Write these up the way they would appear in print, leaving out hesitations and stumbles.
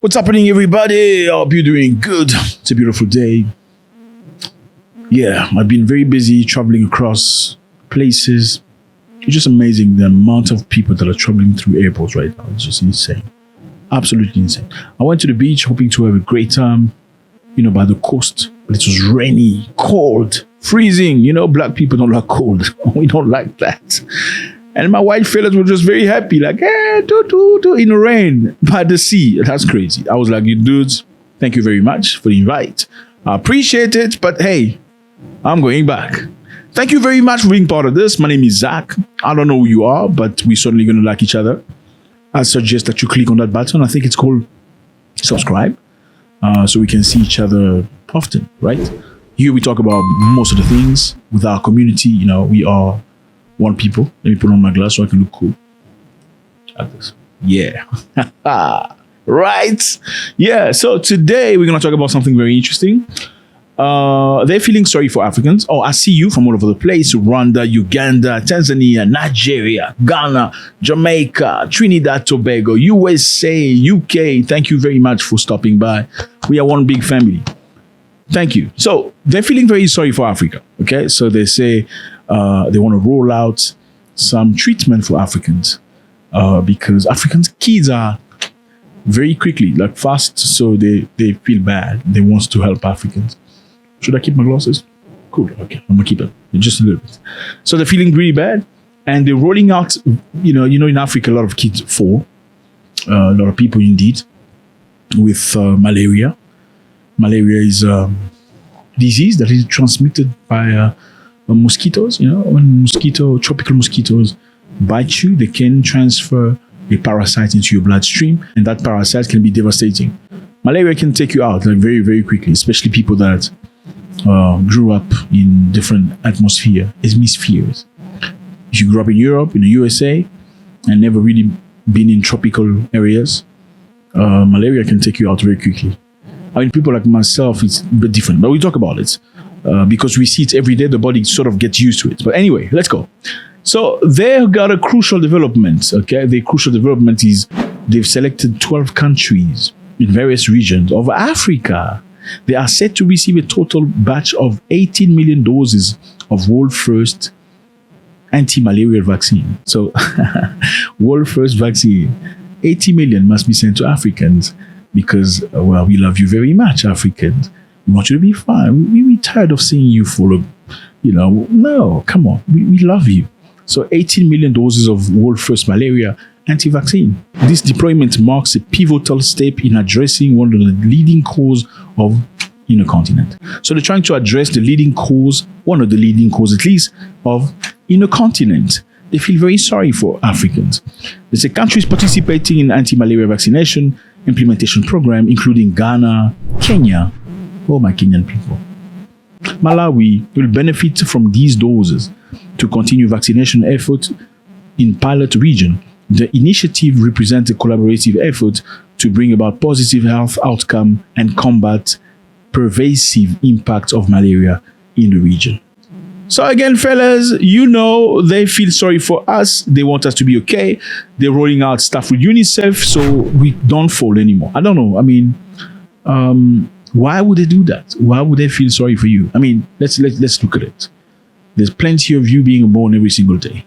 What's happening, everybody? I hope you're doing good. It's a beautiful day. Yeah, I've been very busy traveling across places. It's just amazing the amount of people that are traveling through airports right now. It's just insane. Absolutely insane. I went to the beach hoping to have a great time, by the coast. But it was rainy, cold, freezing. Black people don't like cold. We don't like that. And my white fellas were just very happy, like, in the rain by the sea. That's crazy. I was like, you dudes, thank you very much for the invite. I appreciate it, but hey, I'm going back. Thank you very much for being part of this. My name is Zack. I don't know who you are, but we're certainly going to like each other. I suggest that you click on that button. I think it's called subscribe, so we can see each other often, right? Here we talk about most of the things with our community. We are one people. Let me put on my glass so I can look cool. Like this. Yeah. Right. Yeah. So today we're going to talk about something very interesting. They're feeling sorry for Africans. Oh, I see you from all over the place. Rwanda, Uganda, Tanzania, Nigeria, Ghana, Jamaica, Trinidad, Tobago, USA, UK. Thank you very much for stopping by. We are one big family. Thank you. So they're feeling very sorry for Africa. Okay. So they say they want to roll out some treatment for Africans because African kids are very quickly, like fast. So they feel bad. They want to help Africans. Should I keep my glasses? Cool. Okay. I'm going to keep it just a little bit. So they're feeling really bad and they're rolling out, in Africa, a lot of kids fall. A lot of people indeed with malaria. Malaria is a disease that is transmitted by mosquitoes. When tropical mosquitoes bite you, they can transfer a parasite into your bloodstream, and that parasite can be devastating. Malaria can take you out very, very quickly, especially people that grew up in different hemispheres. If you grew up in Europe, in the USA, and never really been in tropical areas, malaria can take you out very quickly. I mean, people like myself, it's a bit different, but we talk about it because we see it every day. The body sort of gets used to it. But anyway, let's go. So they've got a crucial development. Okay, the crucial development is they've selected 12 countries in various regions of Africa. They are set to receive a total batch of 18 million doses of world first anti-malarial vaccine. So, world first vaccine, 80 million must be sent to Africans. Because, we love you very much, Africans. We want you to be fine. We're tired of seeing you full of, no, come on. We love you. So 18 million doses of world first malaria anti-vaccine. This deployment marks a pivotal step in addressing one of the leading causes of incontinence. So they're trying to address one of the leading causes at least, of incontinence. They feel very sorry for Africans. There's a countries participating in anti-malaria vaccination implementation program, including Ghana, Kenya, my Kenyan people. Malawi will benefit from these doses to continue vaccination efforts in pilot region. The initiative represents a collaborative effort to bring about positive health outcome and combat pervasive impact of malaria in the region. So again, fellas, they feel sorry for us. They want us to be okay. They're rolling out stuff with UNICEF so we don't fall anymore. I don't know. I mean, why would they do that? Why would they feel sorry for you? I mean, let's look at it. There's plenty of you being born every single day.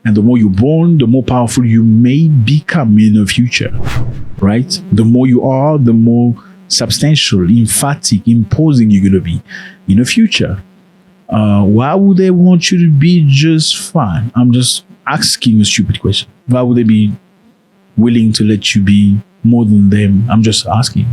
And the more you're born, the more powerful you may become in the future, right? The more you are, the more substantial, emphatic, imposing you're going to be in the future. Why would they want you to be just fine? I'm just asking a stupid question. Why would they be willing to let you be more than them? I'm just asking.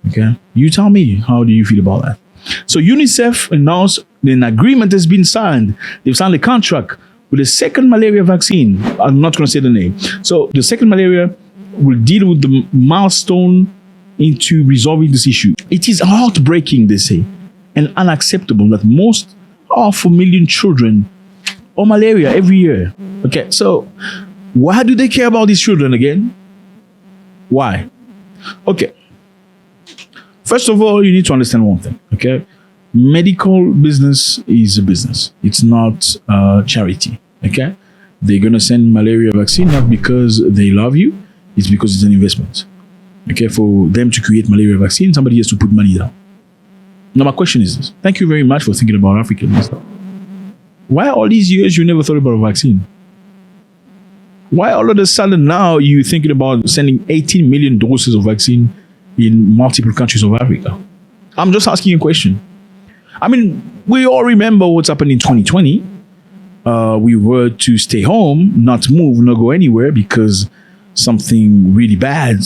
Okay. You tell me, how do you feel about that? So UNICEF announced an agreement has been signed. They've signed a contract with the second malaria vaccine. I'm not going to say the name. So the second malaria will deal with the milestone into resolving this issue. It is heartbreaking, they say, and unacceptable that most 500,000 children or malaria every year. Okay, so why do they care about these children again? Why? Okay. First of all, you need to understand one thing, okay? Medical business is a business. It's not charity, okay? They're going to send malaria vaccine not because they love you. It's because it's an investment. Okay, for them to create malaria vaccine, somebody has to put money down. Now, my question is this. Thank you very much for thinking about Africans. Why all these years you never thought about a vaccine? Why all of a sudden now you thinking about sending 18 million doses of vaccine in multiple countries of Africa? I'm just asking you a question. I mean, we all remember what's happened in 2020. We were to stay home, not move, not go anywhere because something really bad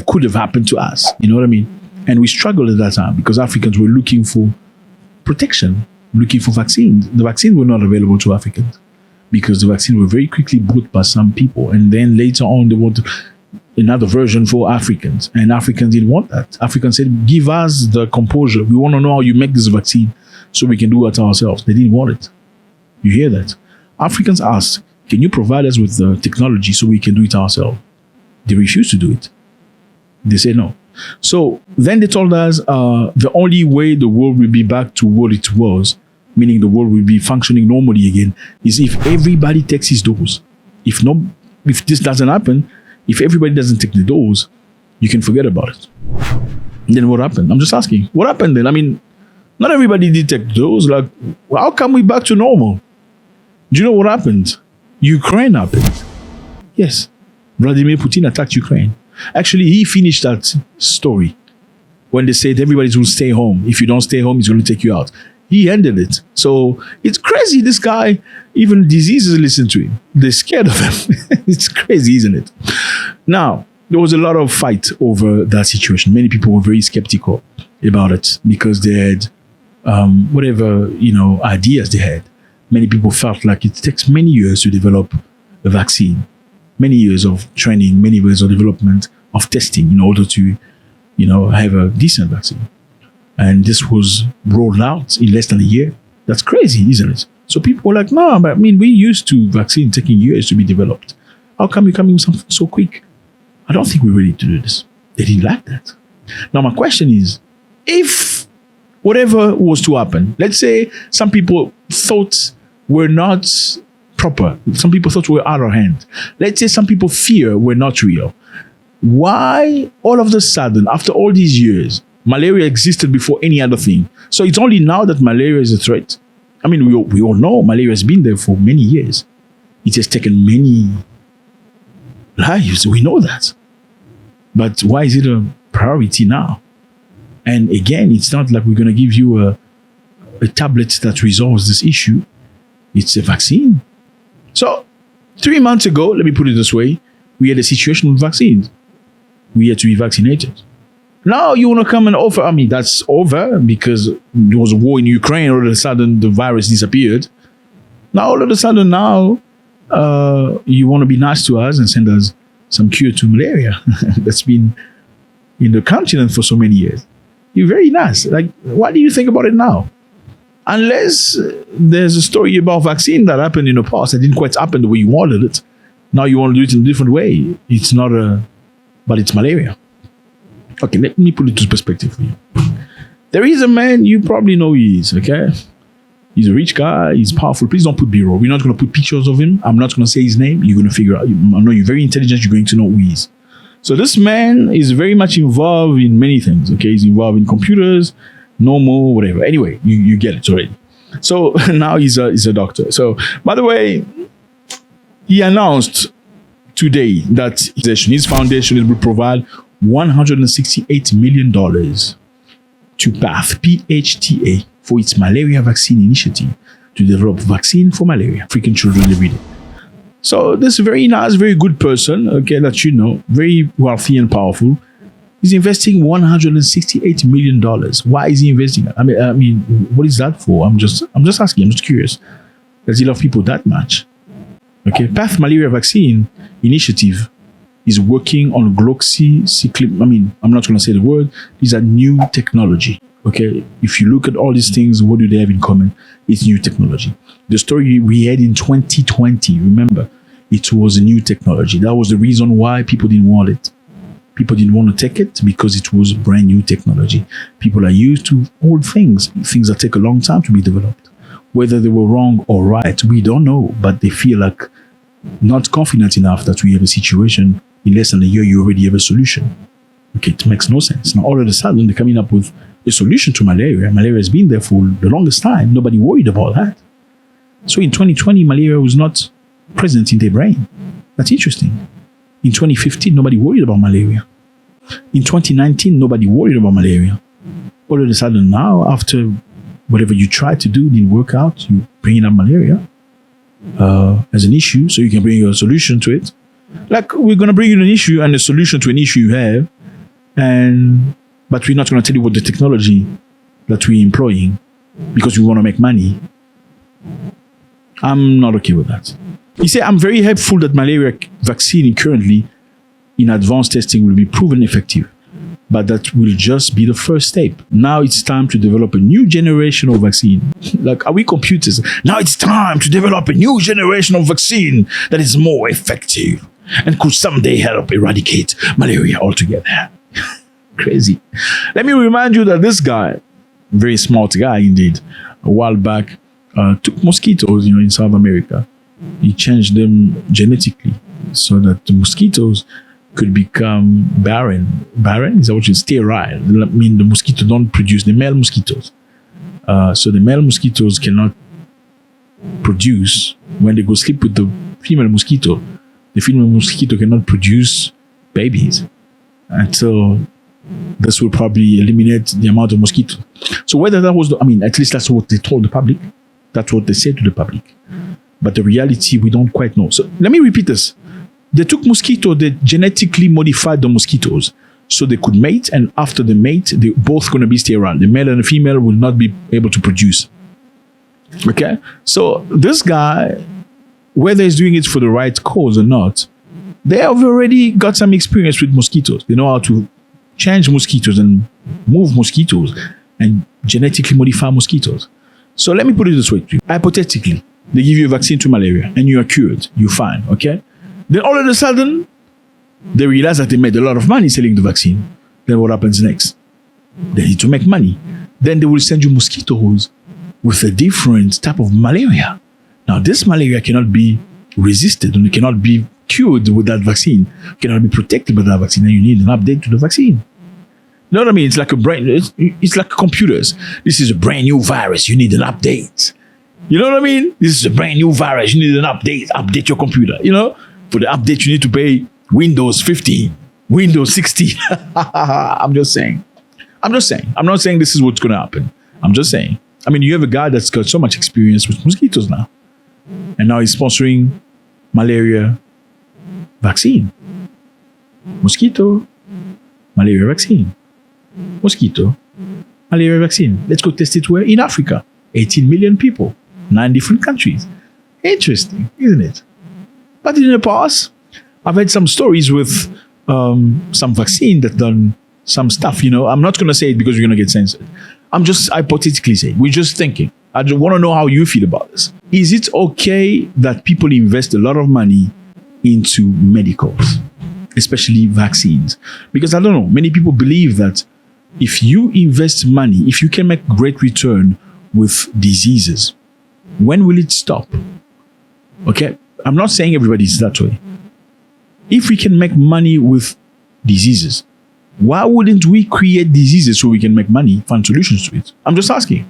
could have happened to us. You know what I mean? And we struggled at that time because Africans were looking for protection, looking for vaccines. The vaccines were not available to Africans because the vaccines were very quickly bought by some people. And then later on, they wanted another version for Africans. And Africans didn't want that. Africans said, give us the composure. We want to know how you make this vaccine so we can do it ourselves. They didn't want it. You hear that? Africans asked, can you provide us with the technology so we can do it ourselves? They refused to do it. They said no. So then they told us the only way the world will be back to what it was, meaning the world will be functioning normally again, is if everybody takes his dose. If this doesn't happen, if everybody doesn't take the dose, you can forget about it. And then what happened? I'm just asking. What happened then? I mean, not everybody did take the dose. Like, how come we back to normal? Do you know what happened? Ukraine happened. Yes. Vladimir Putin attacked Ukraine. Actually, he finished that story when they said everybody will stay home. If you don't stay home, he's going to take you out. He ended it. So it's crazy. This guy, even diseases listen to him. They're scared of him. It's crazy, isn't it? Now, there was a lot of fight over that situation. Many people were very skeptical about it because they had whatever, ideas they had. Many people felt like it takes many years to develop a vaccine, many years of training, many years of development, of testing in order to, have a decent vaccine. And this was rolled out in less than a year. That's crazy, isn't it? So people were like, no, but I mean, we used to vaccine taking years to be developed. How come you're coming with something so quick? I don't think we're ready to do this. They didn't like that. Now, my question is, if whatever was to happen, let's say some people thought were not proper. Some people thought were out of hand. Let's say some people fear were not real. Why all of a sudden, after all these years, malaria existed before any other thing? So it's only now that malaria is a threat. I mean, we all know malaria has been there for many years. It has taken many lives. We know that. But why is it a priority now? And again, it's not like we're going to give you a tablet that resolves this issue. It's a vaccine. So 3 months ago, let me put it this way, we had a situation with vaccines. We had to be vaccinated. Now you want to come and offer, I mean, that's over because there was a war in Ukraine. All of a sudden, the virus disappeared. Now, all of a sudden, you want to be nice to us and send us some cure to malaria that's been in the continent for so many years. You're very nice. Like, what do you think about it now? Unless there's a story about vaccine that happened in the past that didn't quite happen the way you wanted it. Now you want to do it in a different way. It's not but it's malaria. Okay, let me put it into perspective for you. There is a man, you probably know who he is, okay? He's a rich guy, he's powerful. Please don't put B-roll. We're not going to put pictures of him. I'm not going to say his name. You're going to figure out. I know you're very intelligent. You're going to know who he is. So this man is very much involved in many things, okay? He's involved in computers, normal, whatever. Anyway, you get it already. So now he's a doctor. So, by the way, he announced today that his foundation will provide $168 million to PATH, PHTA, for its malaria vaccine initiative to develop vaccine for malaria, African children every day. So this very nice, very good person, okay, that you know, very wealthy and powerful, is investing $168 million. Why is he investing? I mean, what is that for? I'm just asking. I'm just curious. Does he love people that much? Okay, PATH malaria vaccine initiative is working on gloxycycline. I mean, I'm not going to say the word. These are new technology. Okay, if you look at all these things, what do they have in common? It's new technology. The story we had in 2020, remember, it was a new technology. That was the reason why people didn't want it. People didn't want to take it because it was brand new technology. People are used to old things that take a long time to be developed. Whether they were wrong or right, we don't know, but they feel like not confident enough that we have a situation. In less than a year, you already have a solution. Okay, it makes no sense. Now, all of a sudden, they're coming up with a solution to malaria. Malaria has been there for the longest time. Nobody worried about that. So in 2020, malaria was not present in their brain. That's interesting. In 2015, nobody worried about malaria. In 2019, nobody worried about malaria. All of a sudden now, after whatever you tried to do didn't work out, you bring up malaria as an issue so you can bring a solution to it. Like, we're going to bring you an issue and a solution to an issue you have, but we're not going to tell you what the technology that we're employing because we want to make money. I'm not okay with that. He said, I'm very hopeful that malaria vaccine currently in advanced testing will be proven effective, but that will just be the first step. Now it's time to develop a new generation of vaccine. Like, are we computers? Now it's time to develop a new generation of vaccine that is more effective and could someday help eradicate malaria altogether. Crazy. Let me remind you that this guy, very smart guy indeed, a while back, took mosquitoes, in South America. He changed them genetically so that the mosquitoes could become barren. Barren is that what you sterile. That means the mosquito don't produce the male mosquitoes. So the male mosquitoes cannot produce when they go sleep with the female mosquito. The female mosquito cannot produce babies until this will probably eliminate the amount of mosquito. So whether that was, at least that's what they told the public. That's what they said to the public. But the reality, we don't quite know. So let me repeat this. They took mosquito, they genetically modified the mosquitoes so they could mate, and after they mate, they're both going to be sterile. The male and the female will not be able to produce. Okay? So this guy, whether he's doing it for the right cause or not, they have already got some experience with mosquitoes. They know how to change mosquitoes and move mosquitoes and genetically modify mosquitoes. So let me put it this way to you. Hypothetically, they give you a vaccine to malaria and you are cured. You're fine, okay? Then all of a sudden, they realize that they made a lot of money selling the vaccine. Then what happens next? They need to make money. Then they will send you mosquitoes with a different type of malaria. Now, this malaria cannot be resisted and it cannot be cured with that vaccine. It cannot be protected by that vaccine. And you need an update to the vaccine. You know what I mean? It's like a brain. It's like computers. This is a brand new virus. You need an update. You know what I mean? This is a brand new virus. You need an update. Update your computer. For the update, you need to pay Windows 15, Windows 16. I'm just saying. I'm not saying this is what's going to happen. I'm just saying. You have a guy that's got so much experience with mosquitoes now. And now he's sponsoring malaria vaccine. Mosquito, malaria vaccine. Mosquito, malaria vaccine. Let's go test it where? In Africa. 18 million people, 9 different countries. Interesting, isn't it? But in the past, I've had some stories with some vaccine that done some stuff. I'm not going to say it because we're going to get censored. I'm just hypothetically saying. We're just thinking. I just want to know how you feel about this. Is it okay that people invest a lot of money into medicals, especially vaccines? Because I don't know, many people believe that if you invest money, if you can make great return with diseases, when will it stop? Okay, I'm not saying everybody's that way. If we can make money with diseases, why wouldn't we create diseases so we can make money, find solutions to it? I'm just asking.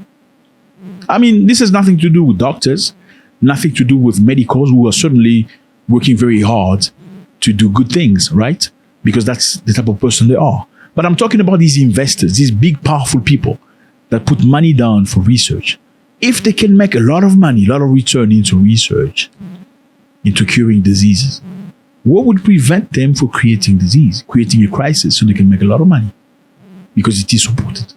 This has nothing to do with doctors, nothing to do with medicals who are certainly working very hard to do good things, right? Because that's the type of person they are. But I'm talking about these investors, these big, powerful people that put money down for research. If they can make a lot of money, a lot of return into research, into curing diseases, what would prevent them from creating disease, creating a crisis so they can make a lot of money? Because it is supported.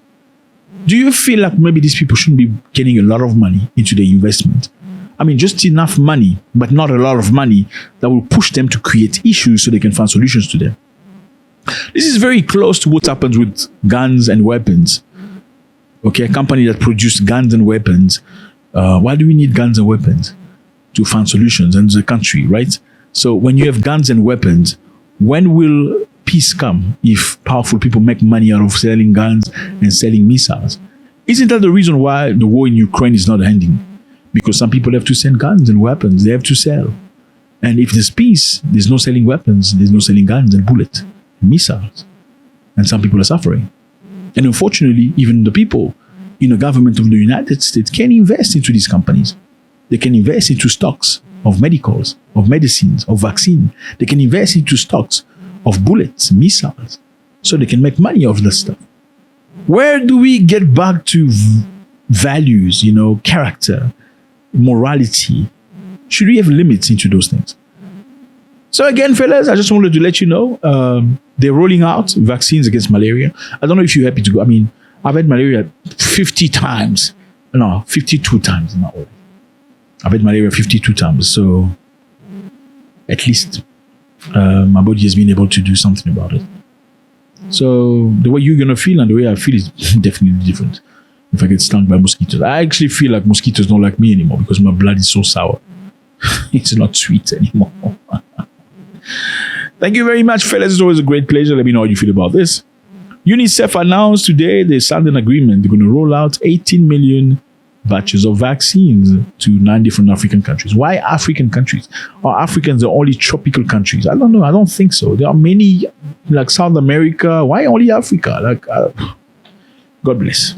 Do you feel like maybe these people shouldn't be getting a lot of money into their investment? Just enough money, but not a lot of money that will push them to create issues so they can find solutions to them. This is very close to what happens with guns and weapons. Okay, a company that produces guns and weapons. Why do we need guns and weapons? To find solutions in the country, right? So when you have guns and weapons, when will peace come if powerful people make money out of selling guns and selling missiles? Isn't that the reason why the war in Ukraine is not ending? Because some people have to send guns and weapons. They have to sell. And if there's peace, there's no selling weapons. There's no selling guns and bullets, and missiles. and some people are suffering. And unfortunately, even the people in the government of the United States can invest into these companies. They can invest into stocks of medicals, of medicines, of vaccine. They can invest into stocks of bullets, missiles, so they can make money off this stuff. Where do we get back to values, character, morality? Should we have limits into those things? So again, fellas, I just wanted to let you know, they're rolling out vaccines against malaria. I don't know if you're happy to go. I mean, I've had malaria 50 times. No, 52 times. Not all. I've had malaria 52 times. So at least my body has been able to do something about it. So the way you're going to feel and the way I feel is definitely different. If I get stung by mosquitoes, I actually feel like mosquitoes don't like me anymore because my blood is so sour. It's not sweet anymore. Thank you very much, fellas. It's always a great pleasure. Let me know how you feel about this. UNICEF announced today they signed an agreement. They're going to roll out 18 million batches of vaccines to 9 different African countries. Why African countries? Are Africans the only tropical countries? I don't know. I don't think so. There are many, like South America. Why only Africa? God bless.